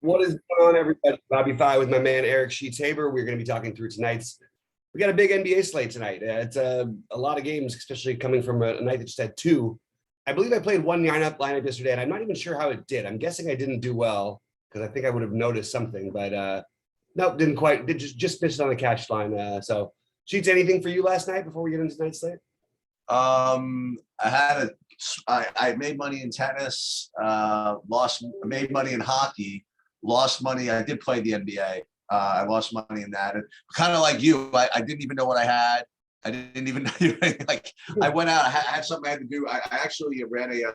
What is going on, everybody? BobbyFi with my man Eric Sheets-Haber. We're going to be talking through tonight's. We got a big NBA slate tonight. It's a lot of games, especially coming from a night that just had two. I believe I played one lineup yesterday, and I'm not even sure how it did. I'm guessing I didn't do well because I think I would have noticed something, but nope, didn't quite. Did just missed on the cash line. So, Sheets, anything for you last night before we get into tonight's slate? I made money in tennis, made money in hockey, lost money. I did play the NBA. I lost money in that. And kind of like you, I didn't even know what I had. I didn't even know, like, I went out, I had something I had to do. I actually ran a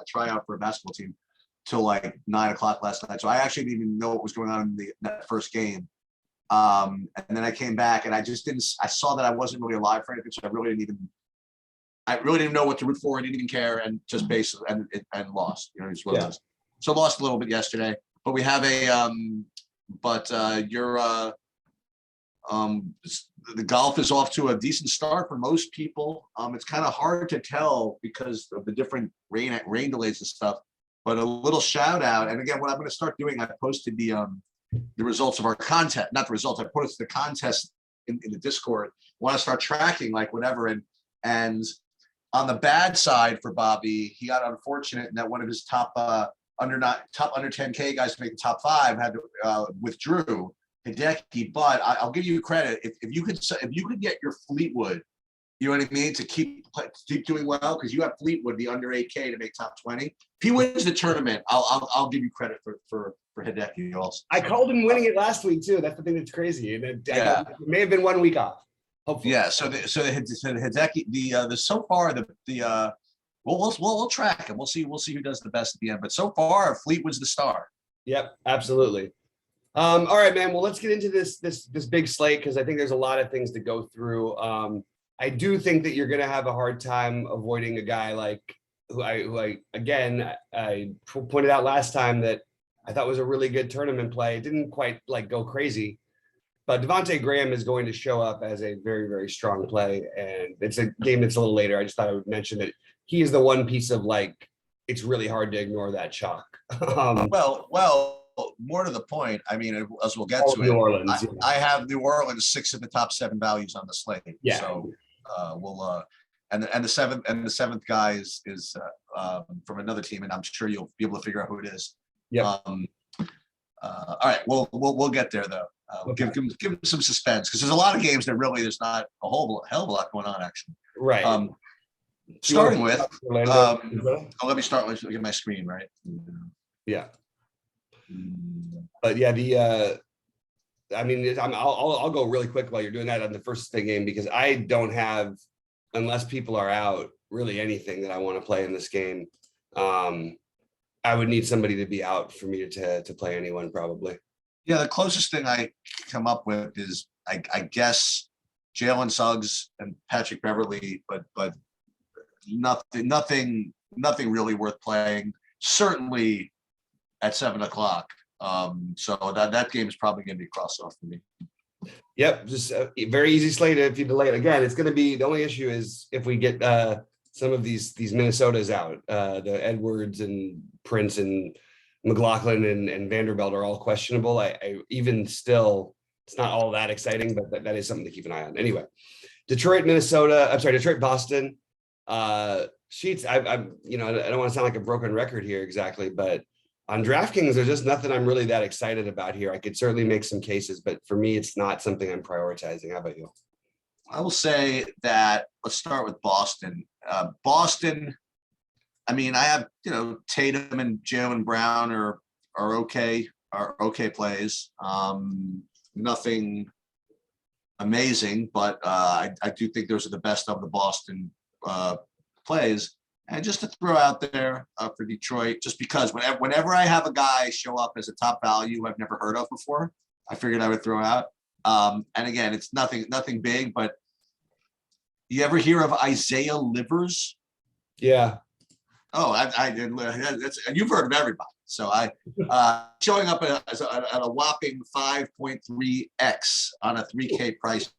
tryout for a basketball team till like 9 o'clock last night. So I actually didn't even know what was going on in that first game. And then I came back and I saw that I wasn't really alive for anything. So I really didn't know what to root for. I didn't even care, and just basically and lost. It's what it was. So lost a little bit yesterday, but we have the golf is off to a decent start for most people. It's kind of hard to tell because of the different rain delays and stuff. But a little shout out, and again, what I'm going to start doing, I posted the results of our contest, not the results. I posted the contest in the Discord. I want to start tracking like whatever, and on the bad side for Bobby, he got unfortunate in that one of his top under 10K guys to make the top 5 had to withdrew Hideki. But I'll give you credit if you could get your Fleetwood, you know what I mean, to keep doing well, because you have Fleetwood the under 8K to make top 20. If he wins the tournament, I'll give you credit for Hideki also. I called him winning it last week too. That's the thing that's crazy. It may have been 1 week off. Hopefully. Yeah. So the Hideki, so far we'll track him. We'll see who does the best at the end. But so far, Fleetwood's the star. Yep, absolutely. All right, man. Well, let's get into this big slate because I think there's a lot of things to go through. I do think that you're going to have a hard time avoiding a guy like who I pointed out last time that I thought was a really good tournament play. It didn't quite like go crazy. But Devontae Graham is going to show up as a very, very strong play. And it's a game that's a little later. I just thought I would mention that he is the one piece of like, it's really hard to ignore that chalk. Well, more to the point, I mean, as we'll get to New Orleans, I have New Orleans 6 of the top 7 values on the slate. Yeah. So and the seventh guy is from another team, and I'm sure you'll be able to figure out who it is. Yeah. All right, we'll get there though. Give him some suspense, because there's a lot of games that really there's not a hell of a lot going on actually. Right. Starting with let me start with my screen, right? Yeah. But yeah, I'll go really quick while you're doing that on the first game, because I don't have, unless people are out, really anything that I want to play in this game. I would need somebody to be out for me to play anyone probably. Yeah, the closest thing I come up with is I guess Jalen Suggs and Patrick Beverly, but nothing really worth playing. Certainly at 7 o'clock. So that game is probably going to be crossed off for me. Yep, just a very easy slate if you delay it. Again, it's going to be, the only issue is if we get some of these Minnesotas out, the Edwards and Prince and McLaughlin and Vanderbilt are all questionable. I even still, it's not all that exciting, but that is something to keep an eye on. Anyway, Detroit, Boston. Sheets. I don't want to sound like a broken record here exactly, but on DraftKings, there's just nothing I'm really that excited about here. I could certainly make some cases, but for me, it's not something I'm prioritizing. How about you? I will say that let's start with Boston. Boston, I mean, I have, Tatum and Jaylen Brown are okay plays. Nothing amazing, but I do think those are the best of the Boston plays. And just to throw out there for Detroit, just because whenever I have a guy show up as a top value I've never heard of before, I figured I would throw out. And again, it's nothing big, but you ever hear of Isaiah Livers? Yeah. Oh, I didn't. You've heard of everybody. So showing up at a whopping 5.3x on a 3K price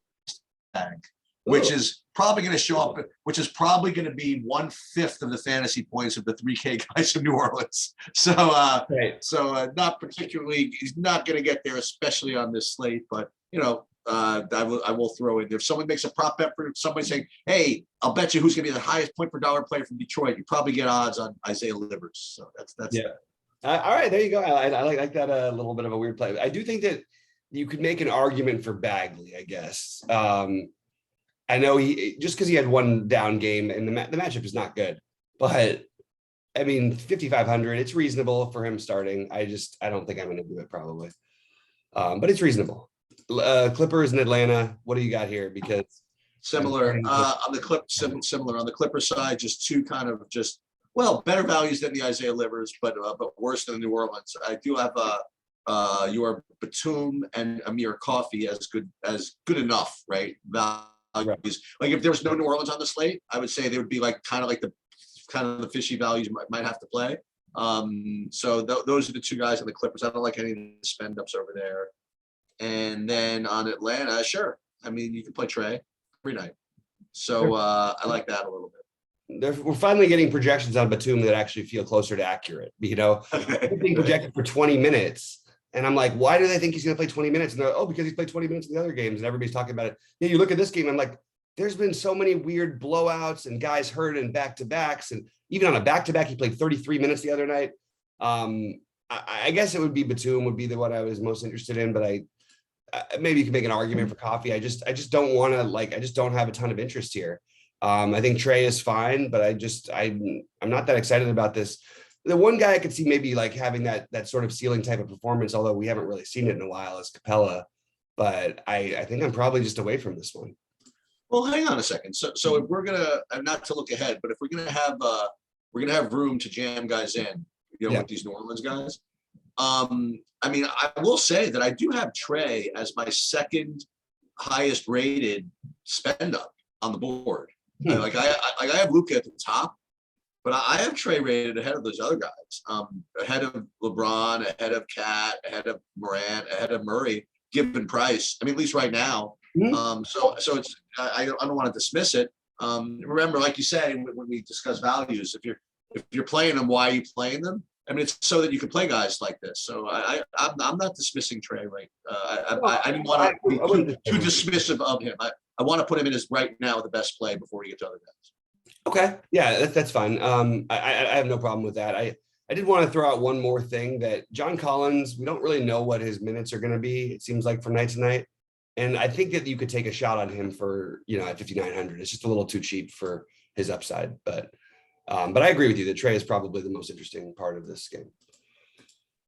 tag, which is probably going to show up, which is probably going to be 1/5 of the fantasy points of the 3K guys from New Orleans. So, Right. not particularly, he's not going to get there, especially on this slate. But I will throw in. If someone makes a prop bet for somebody saying, "Hey, I'll bet you who's going to be the highest point per dollar player from Detroit," you probably get odds on Isaiah Livers. So that's Yeah. All right, there you go. I like that a little bit of a weird play. I do think that you could make an argument for Bagley, I guess. I know he just because he had one down game and the matchup is not good, but I mean 5,500, it's reasonable for him starting. I don't think I'm going to do it probably, but it's reasonable. Clippers in Atlanta. What do you got here? Because similar on the similar on the Clipper side, just two kind of better values than the Isaiah Livers, but worse than the New Orleans. I do have your Batum and Amir Coffee as good enough, right? Values. Like if there was no New Orleans on the slate, I would say they would be like kind of the fishy values might have to play. So those are the two guys on the Clippers. I don't like any of the spend ups over there. And then on Atlanta, sure. I mean, you can play Trey every night. So I like that a little bit. We're finally getting projections on Batum that actually feel closer to accurate. He's being projected for 20 minutes. And I'm like, why do they think he's going to play 20 minutes? And they're like, because he's played 20 minutes in the other games and everybody's talking about it. Yeah, you look at this game, I'm like, there's been so many weird blowouts and guys hurt in back-to-backs. And even on a back-to-back, he played 33 minutes the other night. I guess it would be Batum would be the one I was most interested in, but maybe you can make an argument for Coffee. I just don't want to I just don't have a ton of interest here. I think Trey is fine, but I'm not that excited about this. The one guy I could see maybe having that sort of ceiling type of performance, although we haven't really seen it in a while, is Capella. But I think I'm probably just away from this one. Well, hang on a second. So if we're gonna, not to look ahead, but if we're gonna have room to jam guys in, with these New Orleans guys. I mean, I will say that I do have Trey as my second highest rated spend up on the board. I have Luka at the top. But I have Trey rated ahead of those other guys, ahead of LeBron, ahead of Cat, ahead of Morant, ahead of Murray, given price. I mean, at least right now. So it's I don't want to dismiss it. Remember, like you say, when we discuss values, if you're playing them, why are you playing them? I mean, it's so that you can play guys like this. So I'm not dismissing Trey, right? I didn't want to be too dismissive of him. I want to put him in as right now the best play before we get to other guys. Okay. Yeah, that's fine. I have no problem with that. I did want to throw out one more thing that John Collins, we don't really know what his minutes are going to be. It seems like from night to night. And I think that you could take a shot on him for, at 5,900. It's just a little too cheap for his upside, but I agree with you that Trey is probably the most interesting part of this game.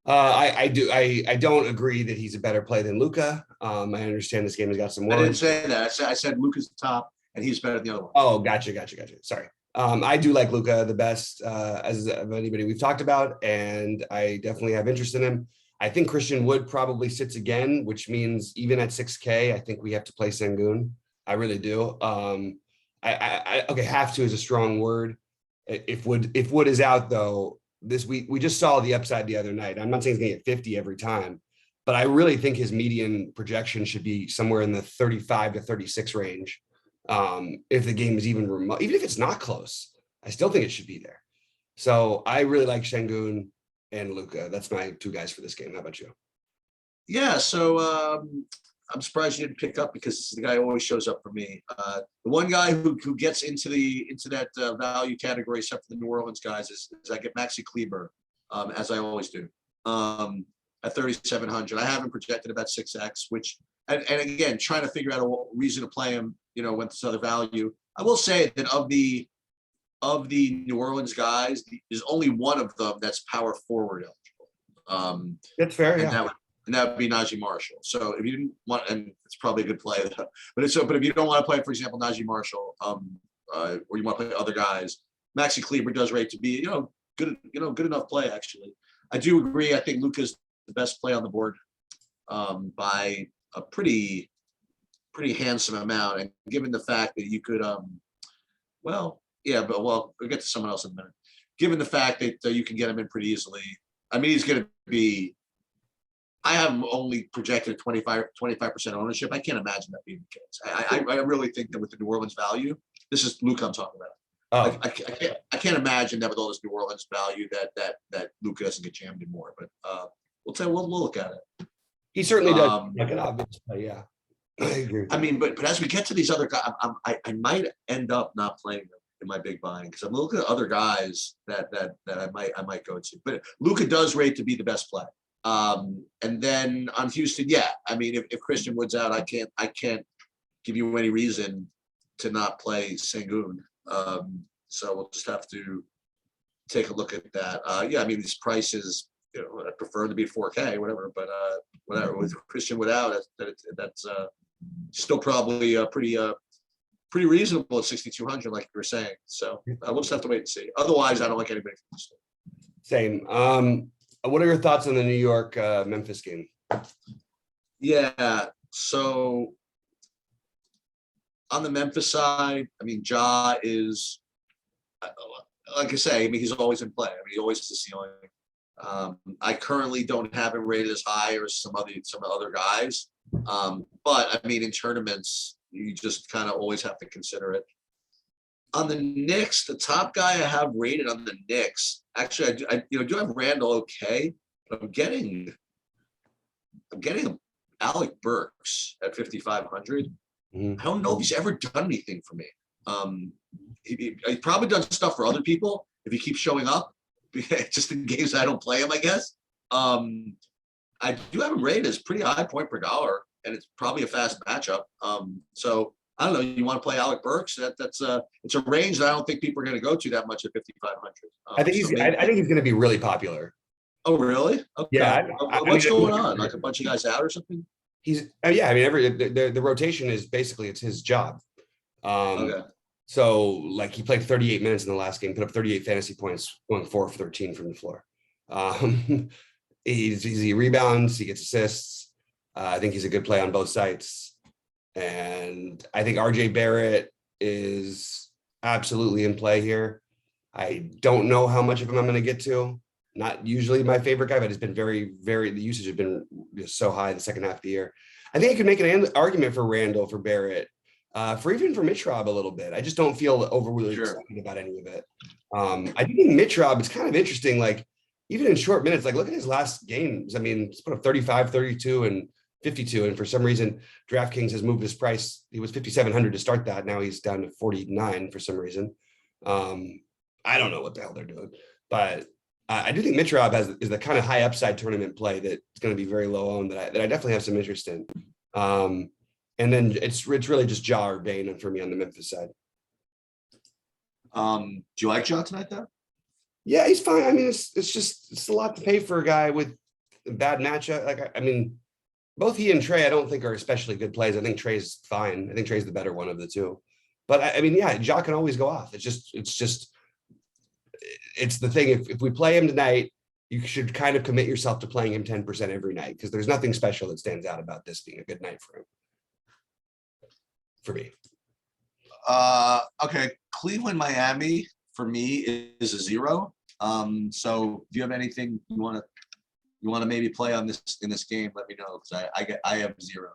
I don't agree that he's a better play than Luka. I understand this game has got some more. I didn't say that. I said Luka's the top and he's better than the other one. Oh, gotcha. Sorry. I do like Luka the best as of anybody we've talked about, and I definitely have interest in him. I think Christian Wood probably sits again, which means even at 6K, I think we have to play Sengun. I really do. Okay, have to is a strong word. If Wood is out though, we just saw the upside the other night. I'm not saying he's gonna get 50 every time, but I really think his median projection should be somewhere in the 35 to 36 range. If the game is even remote, even if it's not close, I still think it should be there. So I really like Sengun and Luka. That's my two guys for this game. How about you? Yeah, so I'm surprised you didn't pick up because this is the guy who always shows up for me. The one guy who gets into that value category, except for the New Orleans guys, is I get Maxi Kleber, as I always do, at 3,700. I have him projected about 6x, which and again trying to figure out a reason to play him. With this other value, I will say that of the New Orleans guys, there's only one of them that's power forward eligible. That's fair, and yeah. That would be Najee Marshall. So if you didn't want, and it's probably a good play, but if you don't want to play, for example, Najee Marshall, or you want to play other guys, Maxi Kleber does rate to be, good enough play actually. I do agree. I think Luka's the best play on the board by a pretty handsome amount, and given the fact that you could we'll get to someone else in a minute. Given the fact that you can get him in pretty easily, I mean he's going to be I have only projected 25% ownership. I can't imagine that being the case. I really think that with the New Orleans value, this is Luka I'm talking about. Oh, I can't imagine that with all this New Orleans value that Luka doesn't get jammed in more. But we'll look at it. he certainly does. Um, Like an obvious play, yeah. I agree. I mean, but as we get to these other guys, I might end up not playing them in my big buying because I'm looking at other guys that I might go to. But Luka does rate to be the best play. And then on Houston, yeah. I mean, if Christian Wood's out, I can't give you any reason to not play Sengun. So we'll just have to take a look at that. Yeah, I mean, these prices, you know, I prefer them to be 4K, whatever, but whatever with Christian without that's still probably pretty reasonable at 6,200, like you were saying. So we'll just have to wait and see. Otherwise, I don't like anybody from Houston. Same. What are your thoughts on the New York Memphis game? Yeah, so on the Memphis side, I mean, Ja is, like I say, I mean, he's always in play. I mean, he always is the ceiling. I currently don't have him rated as high as some other guys. But I mean, in tournaments, you just kind of always have to consider it. On the Knicks, the top guy I have rated on the Knicks, actually, I do have Randall okay, but I'm getting Alec Burks at 5,500. I don't know if he's ever done anything for me. He's probably done stuff for other people if he keeps showing up, just in games I don't play him, I guess. I do have him rated as pretty high point per dollar, and it's probably a fast matchup. So I don't know. You want to play Alec Burks? It's a range that I don't think people are going to go to that much at 5,500. I think I think he's going to be really popular. Oh, really? Okay. Yeah. What's going on? Like a bunch of guys out or something? Yeah. I mean, the rotation is basically it's his job. Okay. So like he played 38 minutes in the last game, put up 38 fantasy points, going 4 of 13 from the floor. He rebounds, he gets assists. I think he's a good play on both sides. And I think RJ Barrett is absolutely in play here. I don't know how much of him I'm going to get to. Not usually my favorite guy, but it's been the usage has been so high in the second half of the year. I think I could make an argument for Randall, for Barrett, for Mitch Rob a little bit. I just don't feel overly excited about any of it. I do think Mitch Rob, it's kind of interesting. Like even in short minutes, like look at his last games. I mean, he's put up 35, 32, and 52. And for some reason, DraftKings has moved his price. He was 5,700 to start that. Now he's down to 49 for some reason. I don't know what the hell they're doing, but I do think Mitch Rob is the kind of high upside tournament play that's going to be very low owned that I definitely have some interest in. And then it's really just Ja or Bane for me on the Memphis side. Do you like Ja tonight though? Yeah, he's fine. I mean, it's a lot to pay for a guy with a bad matchup. Like, I mean, both he and Trey, I don't think are especially good plays. I think Trey's fine. I think Trey's the better one of the two. But I mean, yeah, Ja can always go off. It's the thing. If we play him tonight, you should kind of commit yourself to playing him 10% every night because there's nothing special that stands out about this being a good night for him. For me. Okay. Cleveland, Miami for me is a 0. So if you have anything you want to maybe play on this in this game, let me know because I have 0.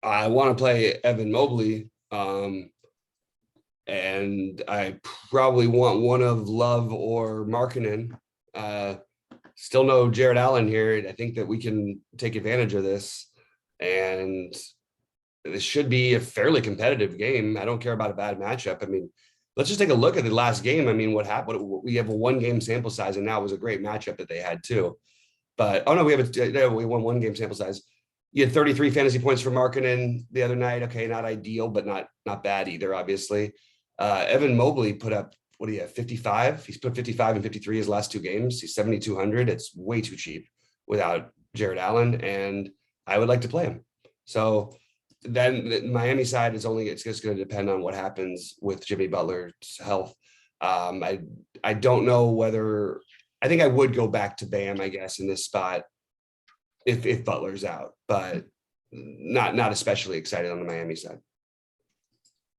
I want to play Evan Mobley. And I probably want one of Love or Markkanen. Still no Jared Allen here. I think that we can take advantage of this. And this should be a fairly competitive game. I don't care about a bad matchup. I mean, let's just take a look at the last game. I mean, what happened? We have a 1-game sample size, and now it was a great matchup that they had too. But we won 1-game sample size. You had 33 fantasy points for Markkanen the other night. Okay, not ideal, but not bad either, obviously. Evan Mobley put up, what do you have, 55? He's put 55 and 53 his last 2 games. He's 7,200. It's way too cheap without Jared Allen, and I would like to play him. So then the Miami side it's just going to depend on what happens with Jimmy Butler's health. I don't know whether I think I would go back to Bam, I guess, in this spot if Butler's out, but not especially excited on the Miami side.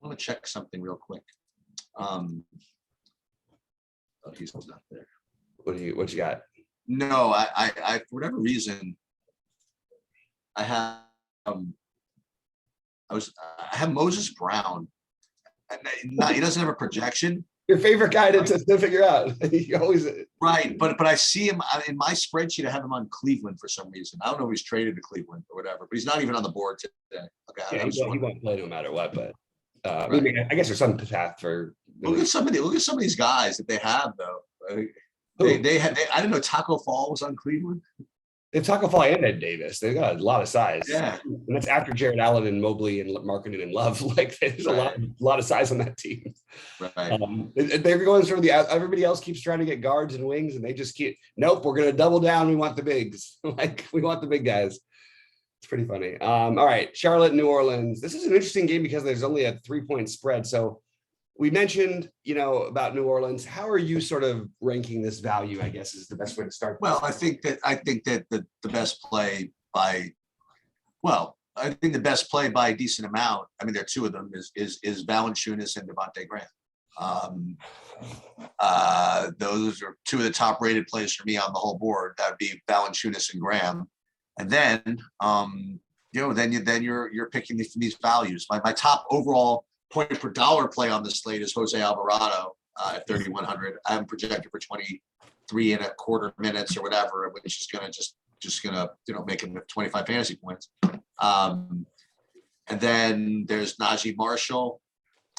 I want to check something real quick. Oh, he's not there. What you got? No, I for whatever reason, I have I have Moses Brown. He doesn't have a projection. Your favorite guy to figure out. You always Right, but I see him in my spreadsheet. I have him on Cleveland for some reason. I don't know if he's traded to Cleveland or whatever, but he's not even on the board today. Okay, yeah, he won't play no matter what. But I Right. mean, I guess there's some path for. Look at some of these guys that they have though. They had. I didn't know Taco Fall was on Cleveland. They have Taco Fall and Ed Davis. They've got a lot of size. Yeah. And that's after Jared Allen and Mobley and Marketing and Love. Like there's Right. a lot of size on that team. Right. They're going sort of everybody else keeps trying to get guards and wings, and they just keep nope. We're gonna double down. We want the bigs. Like we want the big guys. It's pretty funny. All right, Charlotte, New Orleans. This is an interesting game because there's only a 3-point spread. So we mentioned, about New Orleans. How are you sort of ranking this value? I guess is the best way to start. Well, I think that the best play by, I think the best play by a decent amount. I mean, there are two of them is Valanciunas and Devontae Graham. Those are two of the top rated plays for me on the whole board. That would be Valanciunas and Graham, and then then you're picking these values. My top overall point per dollar play on the slate is Jose Alvarado at 3,100. I'm projected for 23.25 minutes or whatever, which is gonna just gonna make him 25 fantasy points. And then there's Najee Marshall,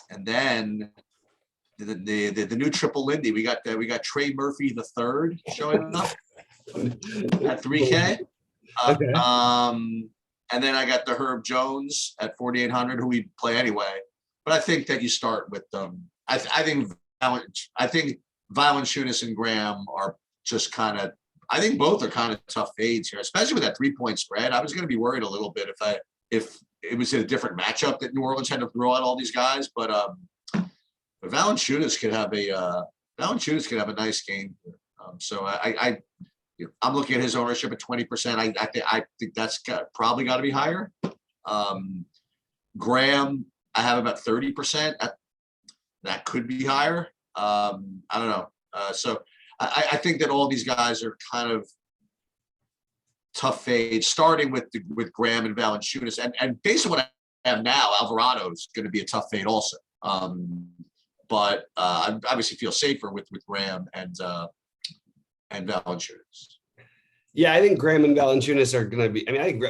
and then the new triple Lindy. We got Trey Murphy the third showing up at 3K. Okay. And then I got the Herb Jones at 4,800, who we play anyway. But I think that you start with I think Valanciunas and Graham are just kind of. I think both are kind of tough fades here, especially with that 3-point spread. I was going to be worried a little bit if it was in a different matchup that New Orleans had to throw out all these guys. But Valanciunas could have a nice game. So I'm looking at his ownership at 20%. I think that's probably got to be higher. Graham, I have about 30%. That could be higher. I don't know. So I think that all these guys are kind of tough fades, starting with Graham and Valanciunas, and based on what I have now, Alvarado is going to be a tough fade also. But I obviously feel safer with Graham and Valanciunas. Yeah, I think Graham and Valanciunas are going to be. I mean,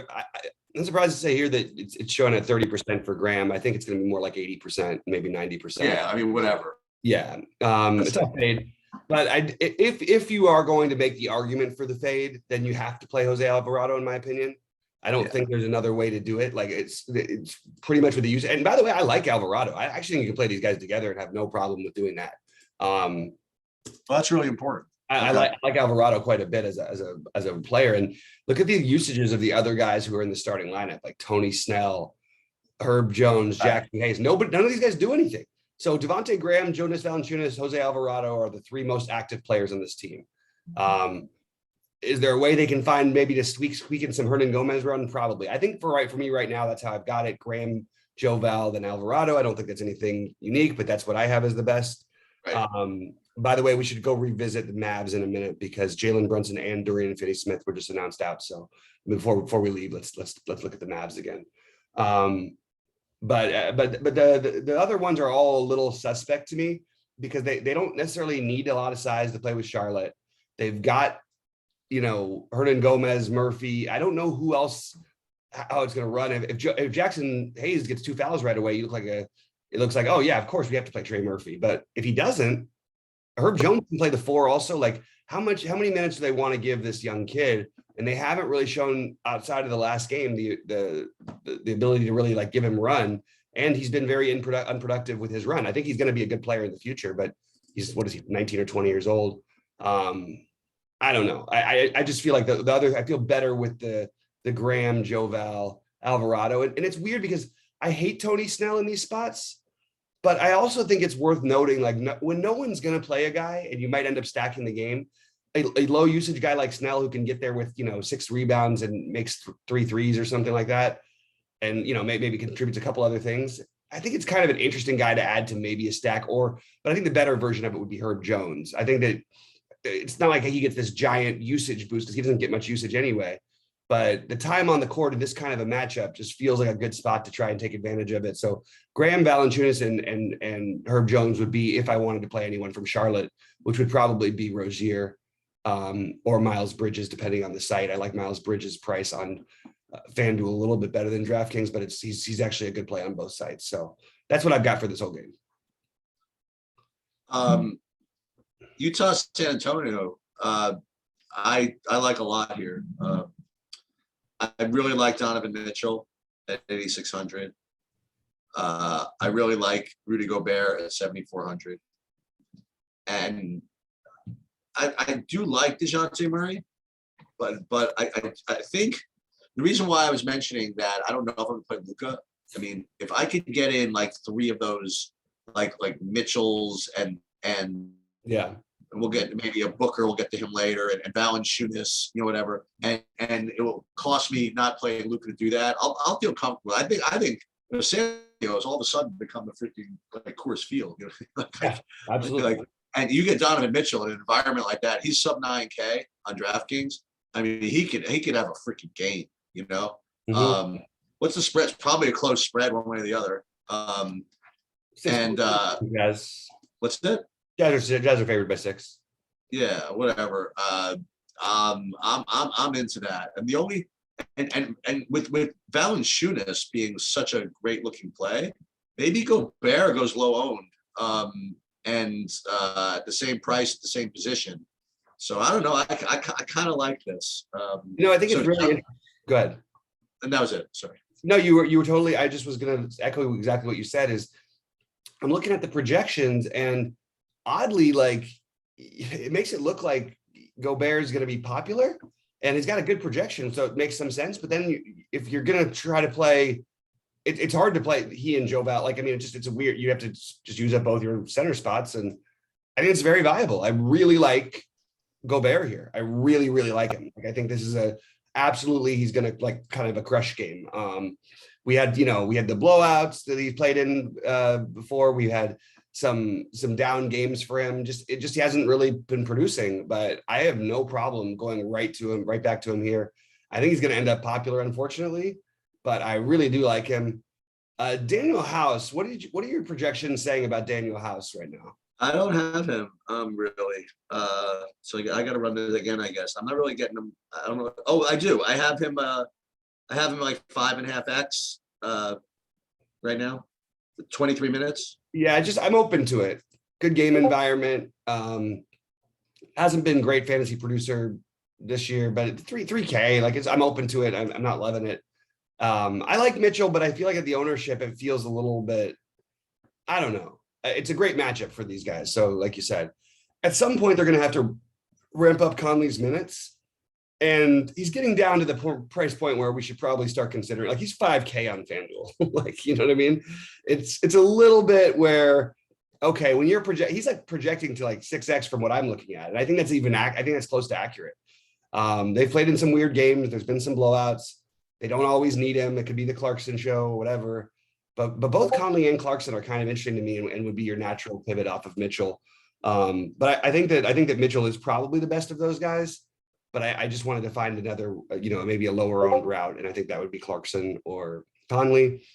I'm surprised to say here that it's showing at 30% for Graham. I think it's going to be more like 80%, maybe 90%. Yeah, I mean, whatever. Yeah, it's a fade. But if you are going to make the argument for the fade, then you have to play Jose Alvarado, in my opinion. I don't think there's another way to do it. Like it's pretty much with the use. And by the way, I like Alvarado. I actually think you can play these guys together and have no problem with doing that. Well, that's really important. I like Alvarado quite a bit as a player. And look at the usages of the other guys who are in the starting lineup, like Tony Snell, Herb Jones, Jackson Hayes. None of these guys do anything. So Devontae Graham, Jonas Valanciunas, Jose Alvarado are the three most active players on this team. Is there a way they can find maybe to squeak in some Hernan Gomez run? Probably. I think for me right now, that's how I've got it. Graham, Joe Val, then Alvarado. I don't think that's anything unique, but that's what I have as the best. Right. By the way, we should go revisit the Mavs in a minute because Jalen Brunson and Dorian Finney-Smith were just announced out. So before we leave, let's look at the Mavs again. But the other ones are all a little suspect to me because they don't necessarily need a lot of size to play with Charlotte. They've got, Hernan Gomez, Murphy. I don't know who else, how it's going to run. If Jackson Hayes gets 2 fouls right away, it looks like, oh yeah, of course we have to play Trey Murphy. But if he doesn't, Herb Jones can play the 4 also. Like how many minutes do they want to give this young kid? And they haven't really shown outside of the last game the ability to really like give him run. And he's been very unproductive with his run. I think he's going to be a good player in the future, but he's 19 or 20 years old. I don't know. I just feel like the other. I feel better with the Graham, Joe Val, Alvarado, and it's weird because I hate Tony Snell in these spots, but I also think it's worth noting like when no one's going to play a guy and you might end up stacking the game. A low usage guy like Snell who can get there with 6 rebounds and makes 3 threes or something like that, and maybe contributes a couple other things. I think it's kind of an interesting guy to add to maybe a stack. But I think the better version of it would be Herb Jones. I think that it's not like he gets this giant usage boost because he doesn't get much usage anyway. but the time on the court in this kind of a matchup just feels like a good spot to try and take advantage of it. So Graham, Valanciunas, and Herb Jones would be if I wanted to play anyone from Charlotte, which would probably be Rozier or Miles Bridges, depending on the site. I like Miles Bridges' price on FanDuel a little bit better than DraftKings, but he's actually a good play on both sides. So that's what I've got for this whole game. Utah, San Antonio. I like a lot here. I really like Donovan Mitchell at 8,600. I really like Rudy Gobert at 7,400. And I do like DeJounte Murray, but I think the reason why I was mentioning that, I don't know if I'm going to play Luka. I mean, if I could get in like 3 of those, like Mitchell's and Yeah. we'll get maybe a Booker, we'll get to him later, and Valanciunas, whatever. And it will cost me not playing Luka to do that. I'll feel comfortable. I think San Diego has all of a sudden become a freaking like Coors Field. Yeah, absolutely. And you get Donovan Mitchell in an environment like that. He's sub 9K on DraftKings. I mean, he could have a freaking game. Mm-hmm. What's the spread? It's probably a close spread one way or the other. Yes. What's that? Jazz are favored by 6. Yeah, whatever. I'm into that. And the only and with Valanciunas being such a great looking play, maybe Gobert goes low owned, and at the same price at the same position. So I don't know. I kind of like this. I think it's really go ahead. And that was it. Sorry. No, you were totally. I just was going to echo exactly what you said. Is I'm looking at the projections, and oddly, like it makes it look like Gobert is going to be popular, and he's got a good projection, so it makes some sense. But then if you're going to try to play, it's hard to play he and Joe Val. Like, I mean, it's a weird. You have to just use up both your center spots, and I think it's very viable. I really like Gobert here. I really, really like him. Like, I think this is absolutely he's going to like kind of a crush game. We had the blowouts that he played in before. We had some down games for him. He hasn't really been producing, but I have no problem going right back to him here. I think he's going to end up popular, unfortunately, but I really do like him. Daniel House, what are your projections saying about Daniel House right now? I don't have him really. So I got to run this again, I guess. I'm not really getting him. I don't know. Oh, I do. I have him like 5.5x right now, 23 minutes. Yeah, I'm open to it. Good game environment. Hasn't been great fantasy producer this year, but 3K, like I'm open to it. I'm not loving it. I like Mitchell, but I feel like at the ownership, it feels a little bit, I don't know. It's a great matchup for these guys. So like you said, at some point they're going to have to ramp up Conley's minutes, and he's getting down to the price point where we should probably start considering, like, he's 5K on FanDuel. Like, you know what I mean? It's a little bit where, okay, when you're he's like projecting to like 6X from what I'm looking at. And I think that's I think that's close to accurate. They've played in some weird games. There's been some blowouts. They don't always need him. It could be the Clarkson show or whatever. But both Conley and Clarkson are kind of interesting to me and would be your natural pivot off of Mitchell. But I think that Mitchell is probably the best of those guys. But I just wanted to find another, maybe a lower owned route, and I think that would be Clarkson or Conley.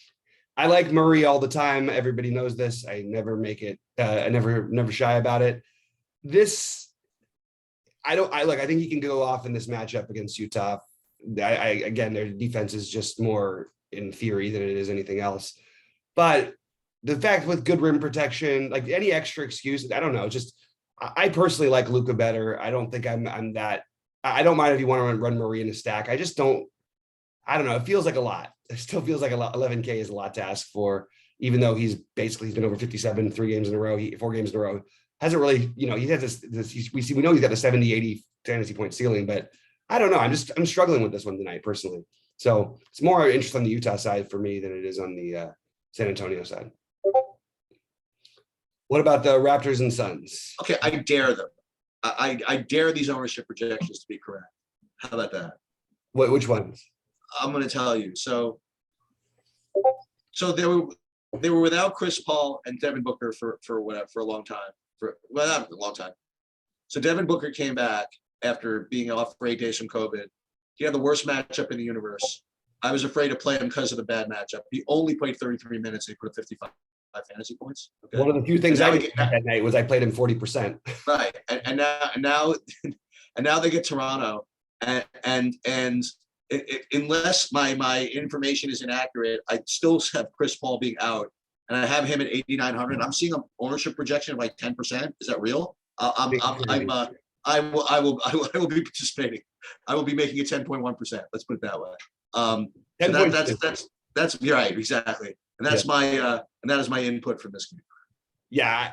I like Murray all the time. Everybody knows this. I never make it. I never shy about it. I think he can go off in this matchup against Utah. Again, their defense is just more in theory than it is anything else. But the fact with good rim protection, like any extra excuse, I don't know. Just I personally like Luka better. I don't think I'm that. I don't mind if you want to run Murray in a stack. I just don't. I don't know. It feels like a lot. It still feels like a lot. 11K is a lot to ask for, even though he's been over 57 4 games in a row. Hasn't really, he has this. We know he's got a 70, 80 fantasy point ceiling, but I don't know. I'm struggling with this one tonight personally. So it's more interest on the Utah side for me than it is on the San Antonio side. What about the Raptors and Suns? Okay, I dare them. I dare these ownership projections to be correct. How about that? Which ones? I'm going to tell you. So they were without Chris Paul and Devin Booker for a long time. Not a long time. So Devin Booker came back after being off for 8 days from COVID. He had the worst matchup in the universe. I was afraid to play him because of the bad matchup. He only played 33 minutes. And he put up 55 fantasy points. Okay? One of the few things And I now did that night was I played him 40%. Right, and now and now they get Toronto, and unless my information is inaccurate, I still have Chris Paul being out, and I have him at 8,900. I'm seeing an ownership projection of like 10%. Is that real? I will be participating. I will be making it 10.1%. Let's put it that way. So that's you're right, exactly. And that's my and that is my input from this community. Yeah,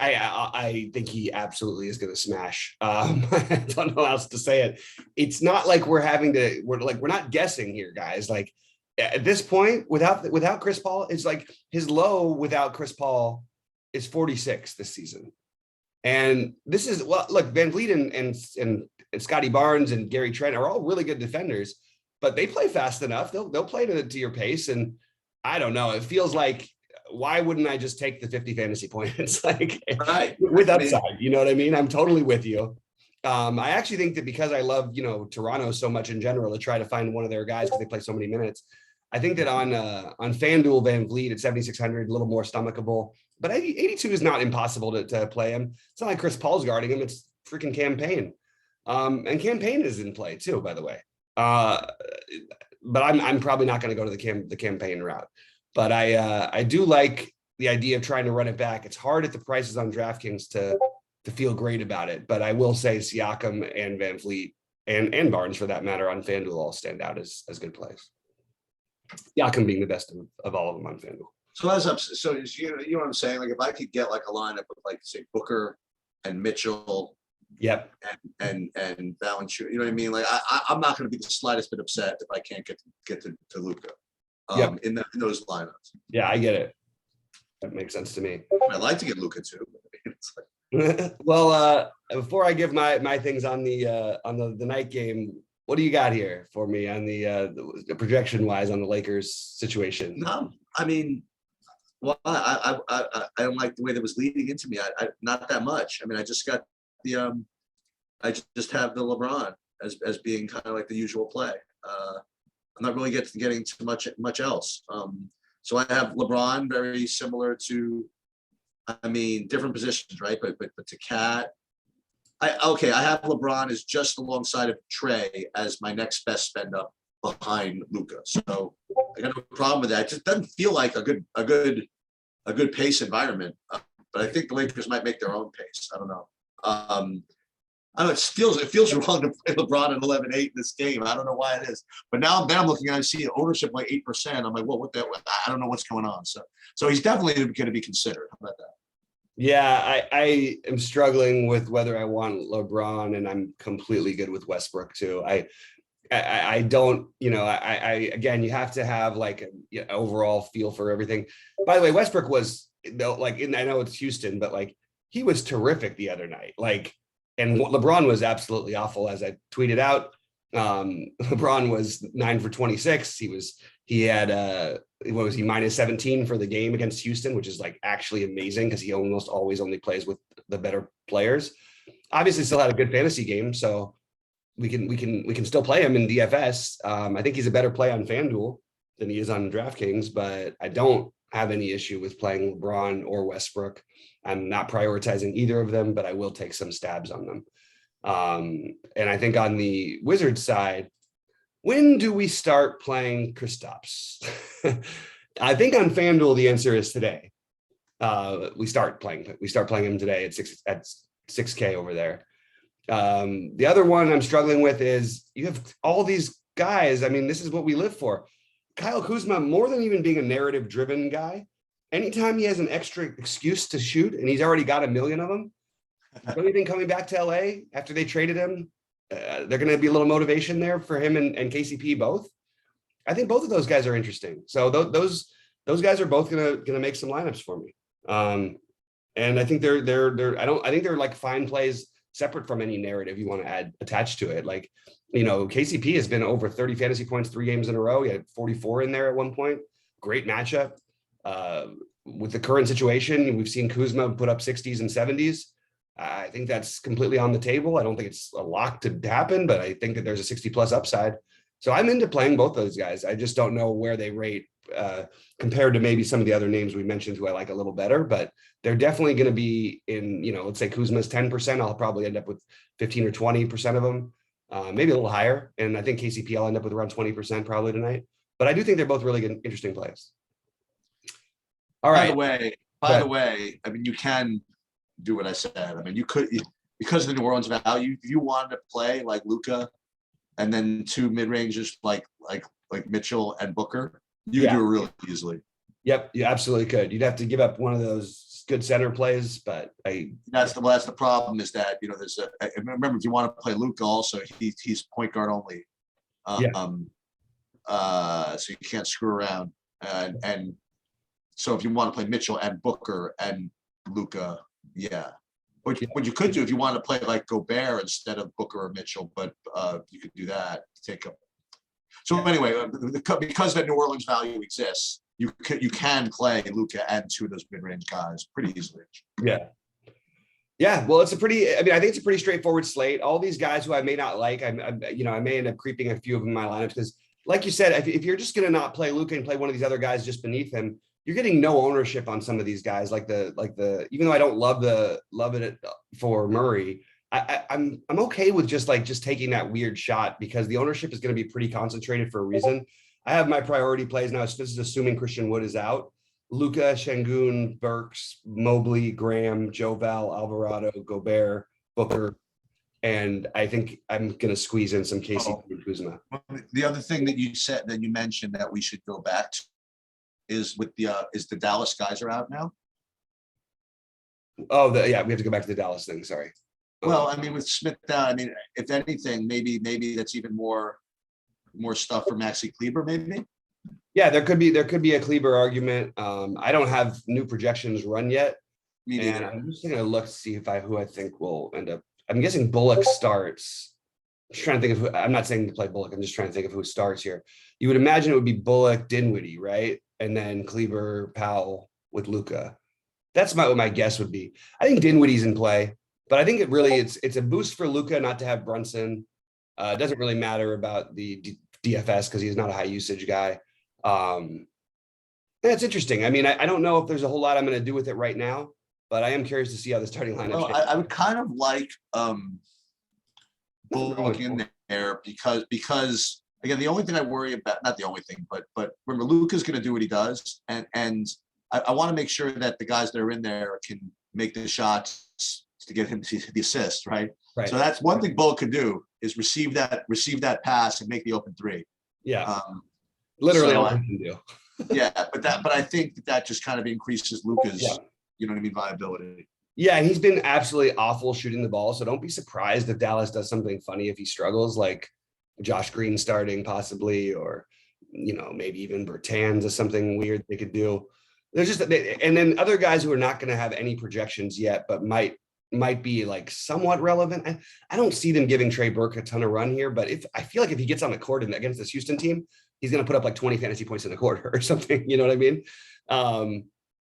I think he absolutely is going to smash. I don't know how else to say it. It's not like we're not guessing here, guys. Like at this point, without Chris Paul, it's like his low without Chris Paul is 46 this season. And this is look, Van Vliet and Scotty Barnes and Gary Trent are all really good defenders, but they play fast enough. They'll play to your pace. And I don't know. It feels like, why wouldn't I just take the 50 fantasy points like with upside? You know what I mean? I'm totally with you. I actually think that because I love, Toronto so much in general, to try to find one of their guys because they play so many minutes. I think that on FanDuel, Van Vliet at 7,600, a little more stomachable, but 82 is not impossible to play him. It's not like Chris Paul's guarding him. It's freaking Campaign. And Campaign is in play too, by the way. But I'm probably not going to go to the Campaign route. But I do like the idea of trying to run it back. It's hard at the prices on DraftKings to feel great about it. But I will say Siakam and Van Vliet and Barnes, for that matter, on FanDuel all stand out as good plays. Siakam being the best of all of them on FanDuel. So you know what I'm saying? Like if I could get like a lineup with like say Booker and Mitchell. Yep. And Valanciunas, you know what I mean? Like I'm not going to be the slightest bit upset if I can't get to Luka. In those lineups. Yeah, I get it. That makes sense to me. I'd like to get Luka too. Well, before I give my things on the night game, what do you got here for me on the projection wise on the Lakers situation? No, I mean, well, I don't like the way that was leading into me. I not that much. I mean, I just got the I just have the LeBron as being kind of like the usual play. I'm not really getting too much else. So I have LeBron very similar to, I mean, different positions, right? But to Cat, I have LeBron as just alongside of Trey as my next best spend up behind Luka. So I got no problem with that. It just doesn't feel like a good pace environment. But I think the Lakers might make their own pace. I don't know. I don't know, it feels wrong to play LeBron at 11-8 in this game. I don't know why it is. But now I'm looking at it, I see ownership like 8%. I'm like, well, I don't know what's going on. So he's definitely going to be considered. How about that? Yeah, I am struggling with whether I want LeBron, and I'm completely good with Westbrook too. I don't, again, you have to have like an overall feel for everything. By the way, Westbrook was like, I know it's Houston, but like he was terrific the other night. Like, and LeBron was absolutely awful, as I tweeted out. LeBron was 9 for 26. He had what was he, minus 17 for the game against Houston, which is like actually amazing because he almost always only plays with the better players. Obviously, still had a good fantasy game, so we can still play him in DFS. I think he's a better play on FanDuel than he is on DraftKings, but I don't have any issue with playing LeBron or Westbrook. I'm not prioritizing either of them, but I will take some stabs on them. And I think on the Wizards side, when do we start playing Kristaps? I think on FanDuel, the answer is today. We start playing him today at 6K over there. The other one I'm struggling with is you have all these guys. I mean, this is what we live for. Kyle Kuzma, more than even being a narrative driven guy, anytime he has an extra excuse to shoot, and he's already got a million of them, don't you think coming back to LA after they traded him, they're going to be a little motivation there for him and KCP both? I think both of those guys are interesting. So those guys are both going to make some lineups for me. And I think I think they're like fine plays separate from any narrative you want to add attached to it. Like, KCP has been over 30 fantasy points 3 games in a row. He had 44 in there at one point. Great matchup. With the current situation, we've seen Kuzma put up 60s and 70s. I think that's completely on the table. I don't think it's a lock to happen, but I think that there's a 60 plus upside. So I'm into playing both those guys. I just don't know where they rate compared to maybe some of the other names we mentioned who I like a little better, but they're definitely going to be in, let's say Kuzma's 10%. I'll probably end up with 15 or 20% of them, maybe a little higher. And I think KCP I'll end up with around 20% probably tonight. But I do think they're both really good, interesting plays. All right. By the way, I mean, you can do what I said. I mean, you could, because of the New Orleans value, if you wanted to play like Luka and then two mid-rangers like Mitchell and Booker, you could do it really easily. Yep, you absolutely could. You'd have to give up one of those good center plays, but that's the problem is that, there's remember, if you want to play Luka also, he's point guard only. So you can't screw around. And so if you want to play Mitchell and Booker and Luka, What you could do if you want to play like Gobert instead of Booker or Mitchell, but you could do that. Anyway, because that New Orleans value exists, you can play Luka and two of those mid-range guys pretty easily. Yeah. Well, I think it's a pretty straightforward slate. All these guys who I may not like, I may end up creeping a few of them in my lineups because, like you said, if you're just going to not play Luka and play one of these other guys just beneath him, you're getting no ownership on some of these guys. Like even though I don't love it for Murray, I'm okay with just taking that weird shot because the ownership is going to be pretty concentrated for a reason. I have my priority plays now. This is assuming Christian Wood is out. Luka, Şengün, Burks, Mobley, Graham, Joe Val, Alvarado, Gobert, Booker, and I think I'm going to squeeze in some KCP and Kuzma. The other thing that you mentioned that we should go back to is the Dallas guys are out now. Oh, we have to go back to the Dallas thing. Sorry. Well, I mean, with Smith down, I mean, if anything, maybe that's even more stuff for Maxi Kleber, maybe. Yeah, there could be a Kleber argument. I don't have new projections run yet. Me neither. I'm just gonna look to see who I think will end up. I'm guessing Bullock starts. I'm just trying to think of I'm not saying to play Bullock. I'm just trying to think of who starts here. You would imagine it would be Bullock, Dinwiddie, right? And then Kleber, Powell with Luka. That's what my guess would be. I think Dinwiddie's in play, but I think it's a boost for Luka not to have Brunson. It doesn't really matter about the DFS because he's not a high usage guy. And it's interesting. I mean, I don't know if there's a whole lot I'm going to do with it right now, but I am curious to see how the starting lineup. Well, I would kind of like Bullock in there because again, the only thing I worry about, not the only thing, but remember Luka's going to do what he does, and I want to make sure that the guys that are in there can make the shots to get him the assist, right? So that's one thing Bullock could do is receive that pass and make the open three. Yeah, literally all I can do. but I think that just kind of increases Luka's, you know what I mean, viability. Yeah, he's been absolutely awful shooting the ball, so don't be surprised if Dallas does something funny if he struggles, like Josh Green starting possibly, or maybe even Bertans is something weird they could do. There's just and then other guys who are not going to have any projections yet, but might be like somewhat relevant. I don't see them giving Trey Burke a ton of run here, but I feel like if he gets on the court against this Houston team, he's going to put up like 20 fantasy points in the quarter or something. You know what I mean?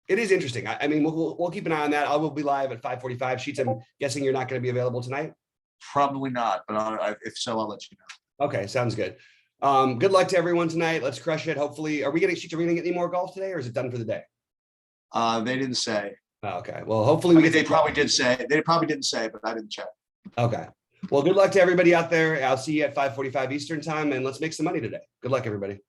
It is interesting. I mean, we'll keep an eye on that. I will be live at 5:45. Sheets, I'm guessing you're not going to be available tonight. Probably not, but if so, I'll let you know. Okay, sounds good. Good luck to everyone tonight. Let's crush it. Hopefully, are we going to get any more golf today, or is it done for the day? They didn't say. Oh, okay. Well, hopefully they probably did say. They probably didn't say, but I didn't check. Okay. Well, good luck to everybody out there. I'll see you at 5:45 Eastern time, and let's make some money today. Good luck, everybody.